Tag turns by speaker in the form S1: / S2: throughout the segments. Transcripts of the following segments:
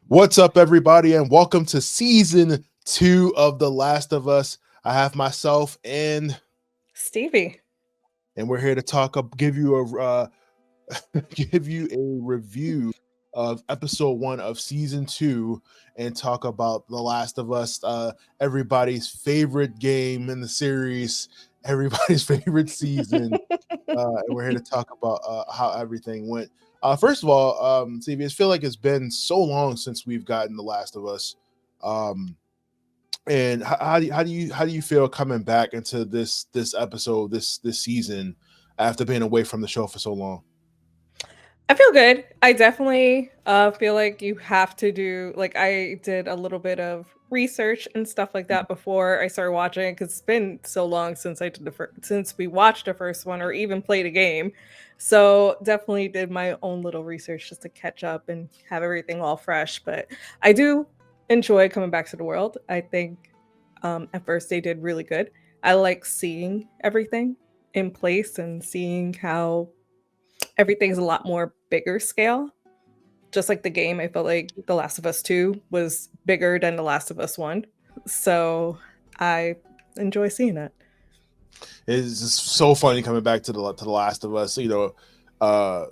S1: What's up, everybody, and welcome to season 2 of The Last of Us. I have myself
S2: Stevie.
S1: and we're here to give you give you a review of episode 1 of season 2 and talk about The Last of Us, everybody's favorite game in the series, everybody's favorite season. And we're here to talk about how everything went. First of all, CV, I feel like it's been so long since we've gotten The Last of Us. Um, and how do you feel coming back into this episode this season after being away from the show for so long?
S2: I feel good. I definitely feel like you have to do like I did a little bit of research and stuff like that before I started watching because it's been so long since I did since we watched the first one or even played a game. So definitely did my own little research just to catch up and have everything all fresh. But I do enjoy coming back to the world. I think at first they did really good. I like seeing everything in place and seeing how everything's a lot more bigger scale. Just like the game, I felt like The Last of Us 2 was bigger than The Last of Us 1. So I enjoy seeing it.
S1: It's just so funny coming back to the Last of Us.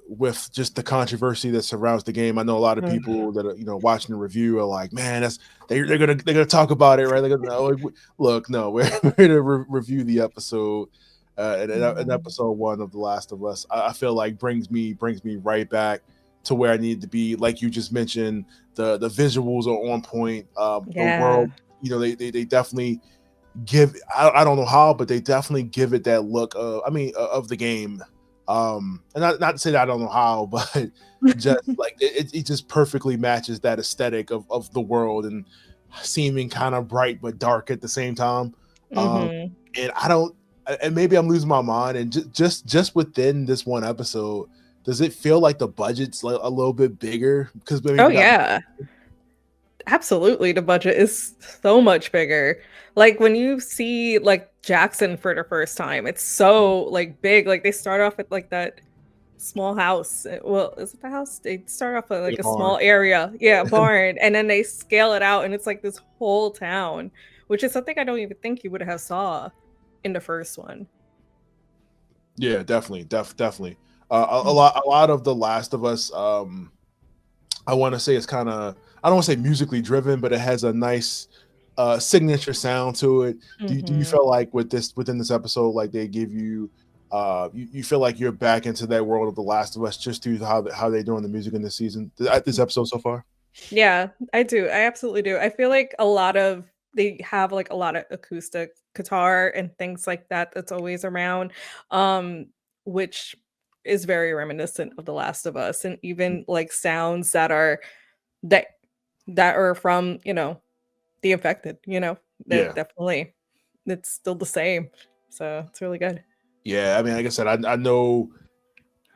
S1: With just the controversy that surrounds the game. I know a lot of
S2: Mm.
S1: people that are watching the review are like, man, they're gonna talk about it, right? They're gonna look, no, we're here to review the episode. And
S2: Mhm.
S1: episode 1 of The Last of Us, I feel like brings me right back to where I need to be. Like you just mentioned, the visuals are on point. The
S2: Yeah.
S1: world, they definitely give. I don't know how, but they definitely give it that look. Of the game. And not to say that I don't know how, but just like it just perfectly matches that aesthetic of the world and seeming kind of bright but dark at the same time. Um,
S2: hmm
S1: and I don't. And maybe I'm losing my mind. And just within this one episode, does it feel like the budget's a little bit bigger? Because maybe
S2: Oh,
S1: we got.
S2: yeah. Absolutely. The budget is so much bigger. Like when you see like Jackson for the first time, it's so like big. Like they start off at like that small house. Well, is it the house? They start off at
S1: In
S2: like
S1: a
S2: a
S1: barn.
S2: small area. Yeah, barn. And then they scale it out and it's like this whole town, which is something I don't even think you would have saw in the first one.
S1: Yeah, definitely, definitely. A
S2: Mm.
S1: lot of The Last of Us. I want to say it's kind of, I don't want to say musically driven, but it has a nice signature sound to it. Do you
S2: Mhm.
S1: feel like within this episode, like they give you, you feel like you're back into that world of The Last of Us just through how they're doing the music in this season, at this episode so far?
S2: Yeah, I do. I absolutely do. I feel like a lot of they have like a lot of acoustic guitar and things like that that's always around, um, which is very reminiscent of The Last of Us, and even like sounds that that are from, the infected, that
S1: Yeah,
S2: definitely it's still the same. So it's really good.
S1: yeah. I mean, like I said, I know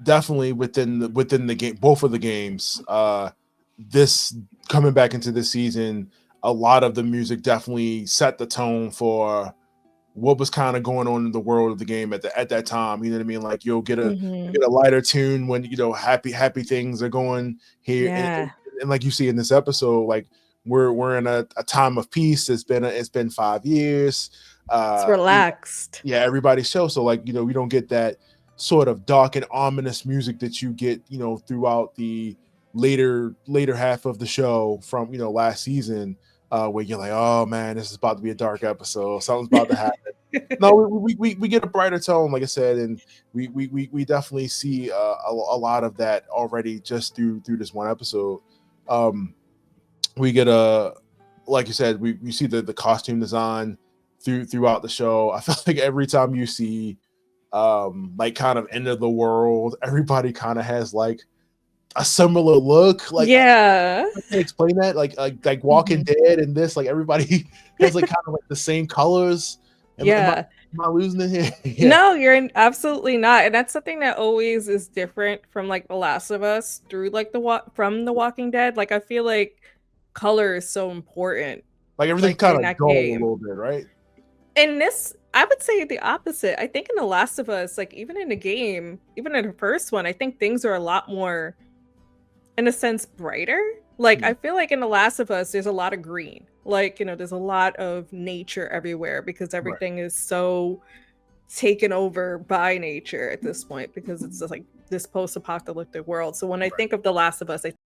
S1: definitely within the game, both of the games, this coming back into this season, a lot of the music definitely set the tone for what was kind of going on in the world of the game at that time. You know what I mean? Like you
S2: Mhm.
S1: get a lighter tune when happy things are going here,
S2: Yeah.
S1: and like you see in this episode, like we're in a time of peace. It's been 5 years.
S2: It's
S1: Uh,
S2: relaxed.
S1: yeah, everybody's show. So like we don't get that sort of dark and ominous music that you get throughout the later half of the show from last season, where you're like, oh man, this is about to be a dark episode. Something's about to happen. No, we get a brighter tone, like I said, and we definitely see a lot of that already just through this one episode. Um, we get a like you said, we see the costume design throughout the show. I feel like every time you see like kind of end of the world, everybody kind of has like a similar look. Like
S2: Yeah.
S1: I can't explain that. Like Walking
S2: Mhm.
S1: Dead and this, like everybody has like kind of like the same colors. Am
S2: Yeah.
S1: I losing it here? Yeah,
S2: No, absolutely not. And that's something that always is different from like The Last of Us through like from The Walking Dead. Like I feel like color is so important
S1: like everything's
S2: like
S1: kind
S2: in
S1: of
S2: that
S1: dull a
S2: game.
S1: little bit, right?
S2: In this, I would say the opposite. I think in The Last of Us, like even in the game, even in the first one, I think things are a lot more in a sense brighter. Like, I
S1: Mm,
S2: feel like in The Last of Us, there's a lot of green. Like, there's a lot of nature everywhere because
S1: right.
S2: everything is so taken over by nature at this point because it's just like this post-apocalyptic world. So when I
S1: Right.
S2: think of The Last of Us, I